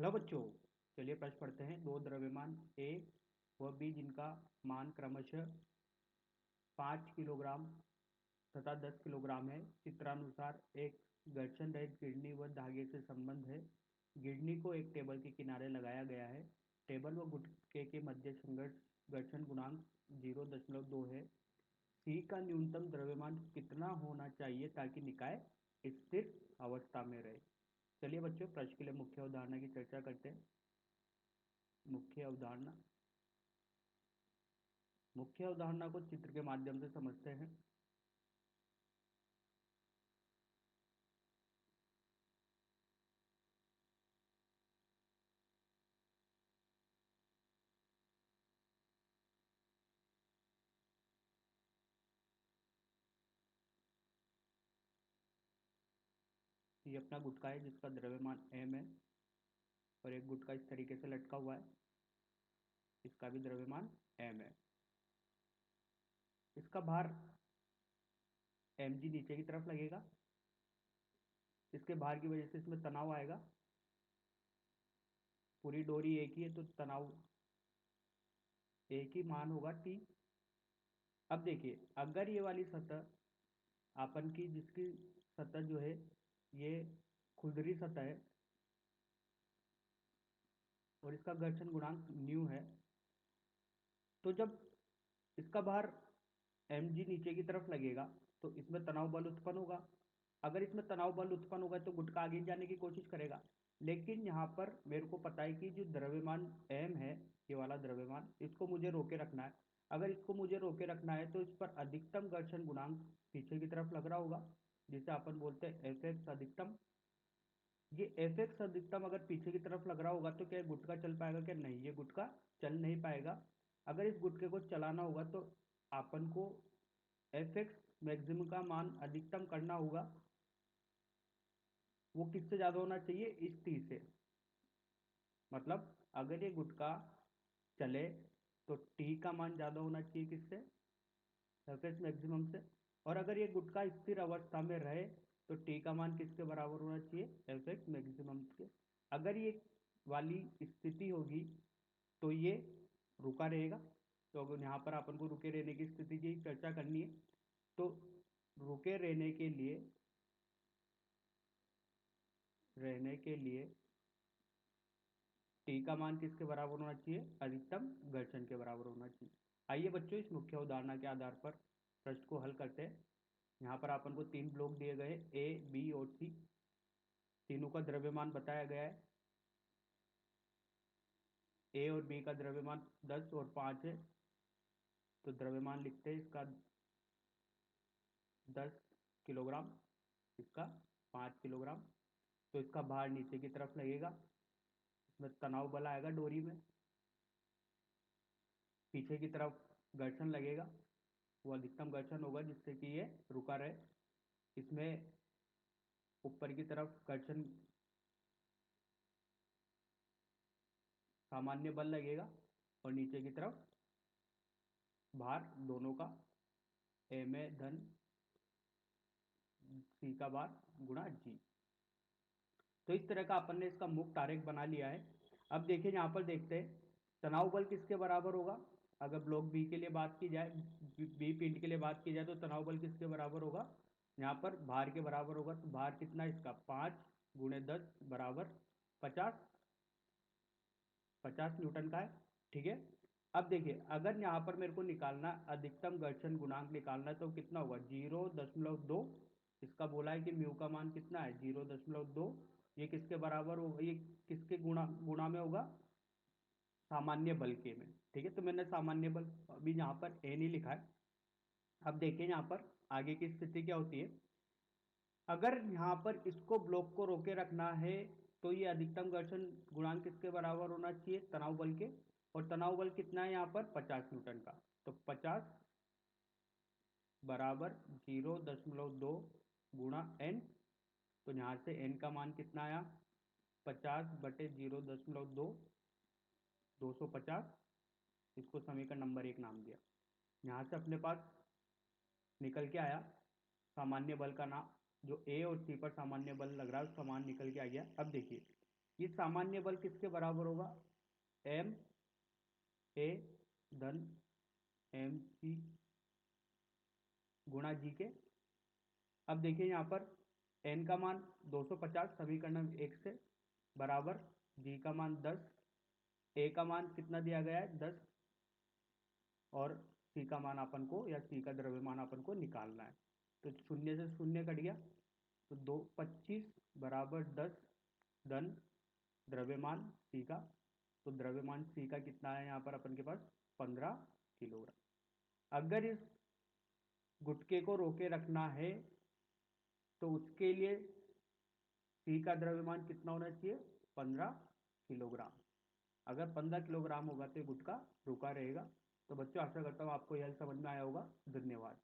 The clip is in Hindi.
हेलो बच्चों। चलिए प्रश्न पढ़ते हैं। दो द्रव्यमान ए व बी जिनका मान क्रमशः 5 किलोग्राम तथा 10 किलोग्राम है। चित्रानुसार एक घर्षण रहित गिरनी व धागे से संबंध है। गिरनी को एक टेबल के किनारे लगाया गया है। टेबल व गुटके के मध्य संघर्ष घर्षण गुणांक 0.2 है। सी का न्यूनतम द्रव्यमान कितना होना चाहिए ताकि निकाय स्थिर अवस्था में रहे। चलिए बच्चों प्रश्न के लिए मुख्य अवधारणा की चर्चा करते हैं। मुख्य अवधारणा को चित्र के माध्यम से समझते हैं। ये अपना गुटका है जिसका द्रव्यमान m है और एक गुटका इस तरीके से लटका हुआ है, इसका भी द्रव्यमान m है। इसका भार mg नीचे की तरफ लगेगा। इसके भार की वजह से इसमें तनाव आएगा। पूरी डोरी एक ही है तो तनाव एक ही मान होगा T। अब देखिए अगर ये वाली सतह आपन की जिसकी सतह जो है ये खुरदरी सतह है और इसका घर्षण गुणांक न्यू है, तो जब इसका भार mg नीचे की तरफ लगेगा तो इसमें तनाव बल उत्पन्न होगा। अगर इसमें तनाव बल उत्पन्न होगा तो गुटका आगे जाने की कोशिश करेगा। लेकिन यहाँ पर मेरे को पता है कि जो द्रव्यमान m है, ये वाला द्रव्यमान, इसको मुझे रोके रखना है। अगर इसको मुझे रोके रखना है तो इस पर अधिकतम घर्षण गुणांक पीछे की तरफ लग रहा होगा, जिसे अपन बोलते हैं एफ एक्स अधिकतम। ये एफ एक्स अधिकतम अगर पीछे की तरफ लग रहा होगा तो क्या ये गुटका चल पाएगा? क्या नहीं, ये गुटका चल नहीं पाएगा। अगर इस गुटके को चलाना होगा तो अपन को एफ एक्स मैक्सिमम का मान अधिकतम करना होगा। वो किससे ज्यादा होना चाहिए? इस टी से। मतलब अगर ये गुटका चले तो टी का मान ज्यादा होना चाहिए किससे? एफ एक्स मैक्सिमम से। और अगर ये गुटका स्थिर अवस्था में रहे तो टी का मान किसके बराबर होना चाहिए? एफ एक्स मैक्सिमम के। अगर ये वाली स्थिति होगी तो ये रुका रहेगा। तो अगर यहाँ पर अपन को रुके रहने की स्थिति की चर्चा करनी है तो रुके रहने के लिए टी का मान किसके बराबर होना चाहिए? अधिकतम घर्षण के बराबर होना चाहिए। आइए बच्चों इस मुख्य उदाहरण के आधार पर प्रश्न को हल करते हैं। यहाँ पर अपन को 3 ब्लॉक दिए गए ए बी और सी। तीनों का द्रव्यमान बताया गया है। ए और बी का द्रव्यमान 10 और 5 है, तो द्रव्यमान लिखते हैं इसका 10 किलोग्राम, इसका 5 किलोग्राम। तो इसका भार नीचे की तरफ लगेगा, इसमें तनाव बल आएगा डोरी में। पीछे की तरफ घर्षण लगेगा, वो अधिकतम घर्षण होगा जिससे कि ये रुका रहे। इसमें ऊपर की तरफ घर्षण सामान्य बल लगेगा और नीचे की तरफ भार दोनों का एम ए धन सी का भार गुणा जी। तो इस तरह का अपन ने इसका मुक्त आरेख बना लिया है। अब देखिए यहाँ पर देखते हैं तनाव बल किसके बराबर होगा। अगर ब्लॉक बी के लिए बात की जाए, बी पिंड के लिए बात की जाए तो तनाव बल किसके बराबर होगा? यहाँ पर भार के बराबर होगा। तो भार कितना है इसका? 5 × 10 बराबर 50। 50 न्यूटन का है। ठीक है। अब देखिए अगर यहाँ पर मेरे को निकालना अधिकतम घर्षण गुणांक निकालना है तो कितना होगा? 0.2। इसका बोला है कि म्यू का मान कितना है? 0.2। ये किसके बराबर होगा? ये किसके गुणा गुणा में होगा? सामान्य बल के में। ठीक है, तो मैंने सामान्य बल अभी यहाँ पर ए नहीं लिखा है। अब देखिए यहाँ पर आगे की स्थिति क्या होती है। अगर यहाँ पर इसको ब्लॉक को रोके रखना है तो ये अधिकतम घर्षण गुणांक किसके बराबर होना चाहिए? तनाव बल के। और तनाव बल कितना है यहाँ पर? 50 न्यूटन का। तो 50 बराबर 0.2 गुणा एन। तो यहाँ से एन का मान कितना आया? 50/0.2, 250। इसको समीकरण नंबर 1 नाम दिया। यहाँ से अपने पास निकल के आया सामान्य बल का नाम, जो ए और सी पर सामान्य बल लग रहा है उसका मान निकल के आ गया। अब देखिए ये सामान्य बल किसके बराबर होगा? एम ए धन एम सी गुणा जी के। अब देखिए यहाँ पर एन का मान 250 समीकरण 1 से बराबर जी का मान 10, ए का मान कितना दिया गया है 10, और सी का मान अपन को या सी का द्रव्यमान अपन को निकालना है। तो शून्य से शून्य कट गया, तो 225 बराबर 10 धन द्रव्यमान सी का। तो द्रव्यमान सी का कितना है यहाँ पर अपन के पास? 15 किलोग्राम। अगर इस गुटके को रोके रखना है तो उसके लिए सी का द्रव्यमान कितना होना चाहिए? 15 किलोग्राम। अगर 15 किलोग्राम होगा तो ये गुटका रुका रहेगा। तो बच्चों आशा करता हूँ आपको यह समझ में आया होगा। धन्यवाद।